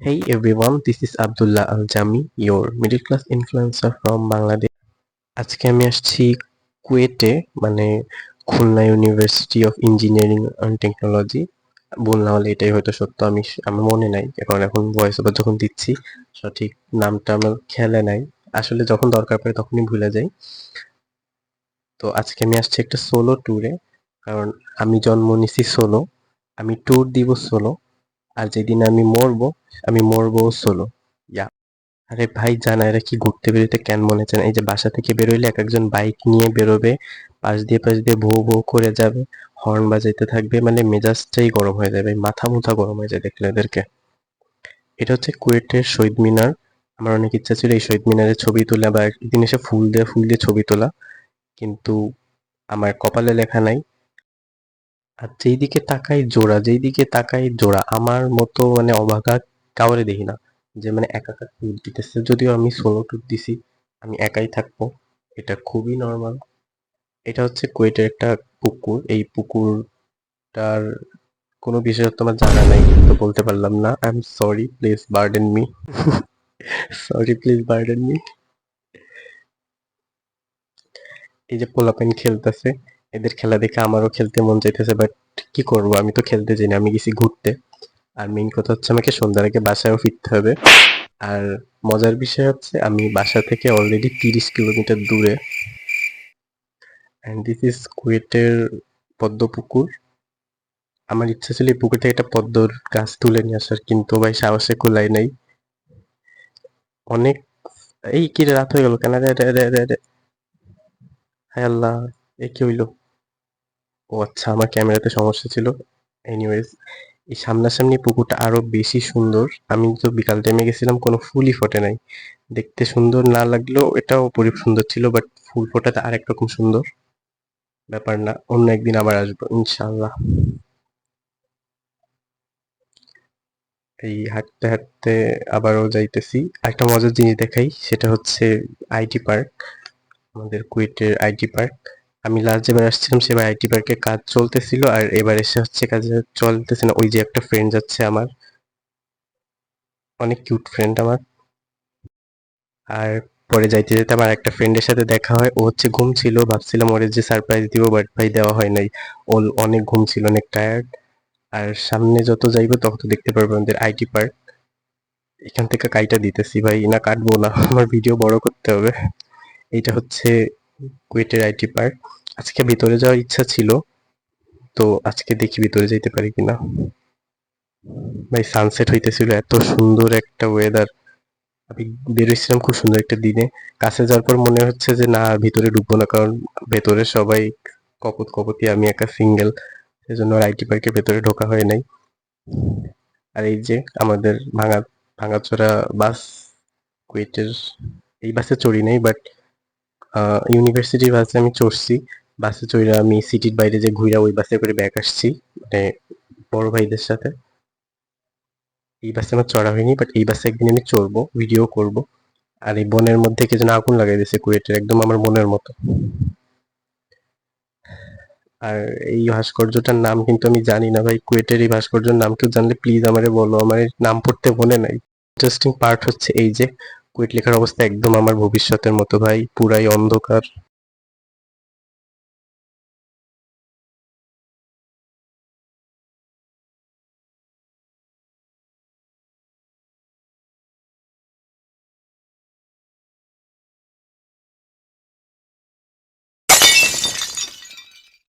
Hey everyone, this is Abdullah Al Jami, your middle class influencer from Bangladesh. আজকে আমি আসছি কুয়েটে, মানে Khulna university of engineering and technology. ভুল না হলে এটাই হয়তো সত্য, আমার মনে নাই, কারণ এখন ভয়েস ওভার যখন দিচ্ছি সঠিক নামটা আমার খেয়ালে নাই। আসলে যখন দরকার পড়ে তখনই ভুলে যাই। তো আজকে আমি আসছি একটা সোলো ট্যুরে, কারণ আমি জন্ম নিছি সোলো, আমি ট্যুর দিব সোলো, আর যেদিন আমি মরবো সোলো। আরে ভাই, জানা এরা কি ঘুরতে বেরোতে কেন মনে চায় না? এই যে বাসা থেকে বেরোইলে এক একজন বাইক নিয়ে বেরোবে, পাশ দিয়ে ভৌ ভৌ করে যাবে, হর্ন বাজাইতে থাকবে, মানে মেজাজটাই গরম হয়ে যাবে, মাথা মুথা গরম হয়ে যায় দেখলে এদেরকে। এটা হচ্ছে কুয়েটের শহীদ মিনার। আমার অনেক ইচ্ছা ছিল এই শহীদ মিনারে ছবি তোলা বা একদিন এসে ফুল দিয়ে ছবি তোলা, কিন্তু আমার কপালে লেখা নাই। আর যেই দিকে তাকাই জোড়া আমার মতো, মানে অবাগা কাউরে দেখি না যে মানে একা একা ট্যুর দিতেছে। যদিও আমি সোলো ট্যুর দিছি, আমি একাই থাকবো, এটা খুবই নর্মাল। এটা হচ্ছে কুয়েটের একটা পুকুর। এই পুকুরটার কোনো বিশেষত্ব আমার জানা নাই, তো বলতে পারলাম না। I am sorry, please burden me. Sorry, please burden me. এই যে পোলাপাইন খেলতেছে, এদের খেলা দেখে আমারও খেলতে মন চাইতেছে, বাট কি করবো, আমি তো খেলতে চাই না, আমি গেছি ঘুরতে। আর মেইন কথা হচ্ছে আমাকে সন্ধ্যার আগে বাসায়ও ফিরতে হবে। আর মজার বিষয় হচ্ছে আমি বাসা থেকে অলরেডি 30 কিলোমিটার দূরে। অ্যান্ড দিস ইজ কুয়েটের পদ্মপুকুর। আমার ইচ্ছা ছিল এই পুকুর থেকে একটা পদ্মর গাছ তুলে নিয়ে আসার, কিন্তু ভাই সাহসে কুলাই নাই। অনেক এই কি রে, রাত হয়ে গেল কেন রে রে রে রে রে। হায় আল্লাহ, এ কি হইলো? ও আচ্ছা, আমার ক্যামেরাতে সমস্যা ছিল। এনিওয়েজ, এই সামনাসামনি পুকুরটা আরো বেশি সুন্দর। আমি তো বিকাল টাইমে গেছিলাম, কোনো ফুলই ফোটে নাই। দেখতে সুন্দর না লাগলেও এটাও অপরূপ সুন্দর ছিল, বাট ফুল ফোটাতে আরেক রকম সুন্দর। ব্যাপার না, অন্য একদিন আবার আসবো ইনশাআল্লাহ। এই হাঁটতে হাঁটতে আবারও যাইতেছি। একটা মজার জিনিস দেখাই, সেটা হচ্ছে আইটি পার্ক, আমাদের কুয়েটের আইটি পার্ক। আমি লাস্ট যেবার আসছিলাম সেবার আইটি পার্কের কাজ চলতেছিল, আর এবার এসে হচ্ছে কাজ চলতেছে না। ওই যে একটা ফ্রেন্ড যাচ্ছে আমার, অনেক কিউট ফ্রেন্ড আমার। আর পরে যাইতে যেতে আমার একটা ফ্রেন্ডের সাথে দেখা হয়, ও হচ্ছে ঘুম ছিল, ভাবছিলাম ওরে যে সারপ্রাইজ দিব, বাট ভাই দেওয়া হয় নাই। ও অনেক ঘুম ছিল, অনেক টায়ার্ড। আর সামনে যত যাইবো তত তো দেখতে পারবো আমাদের আইটি পার্ক। এখান থেকে কাইটা দিতেছি ভাই, না কাটবো না, আমার ভিডিও বড় করতে হবে। এইটা হচ্ছে কুয়েটের আইটি পার্ক। আজকে ভিতরে যাওয়ার ইচ্ছা ছিল, তো আজকে দেখি ভিতরে যাইতে পারি কিনা। ভাই সানসেট হইতেছিল, এত সুন্দর একটা ওয়েদার। আমি বেরোইছিলাম খুব সুন্দর একটা দিনে। কাছে যাওয়ার পর মনে হচ্ছে যে না, আর ভিতরে ঢুকবো না, কারণ ভেতরে সবাই কপত কপতি, আমি একা সিঙ্গেল, সেজন্য আর আইটি পার্কের ভেতরে ঢোকা হয় নাই। আর এই যে আমাদের ভাঙাচোরা বাস, কুয়েটের। এই বাসে চড়ি নাই, বাট ইউনিভার্সিটির বাসে আমি চড়ছি। বাসে চড়ে আমি সিটির বাইরে যে ঘুরা ওই বাসে করে ব্যাক আসছি, মানে বড় ভাইদের সাথে। এই বাসে আমার চড়া হয়নি, বাট এই বাসে একদিন আমি চড়বো, ভিডিও করব। আর এই বনের মধ্যে কে যেন আগুন লাগাই দিয়েছে কুয়েটের, একদম আমার মনের মতো। আর এই ভাস্কর্যটার নাম কিন্তু আমি জানি না ভাই, কুয়েটের এই ভাস্কর্যের নাম কেউ জানলে প্লিজ আমারে বলো, আমার এর নাম পড়তে মনে নাই। ইন্টারেস্টিং পার্ট হচ্ছে এই যে কুয়েট লেখার অবস্থা একদম আমার ভবিষ্যতের মতো ভাই, পুরাই অন্ধকার।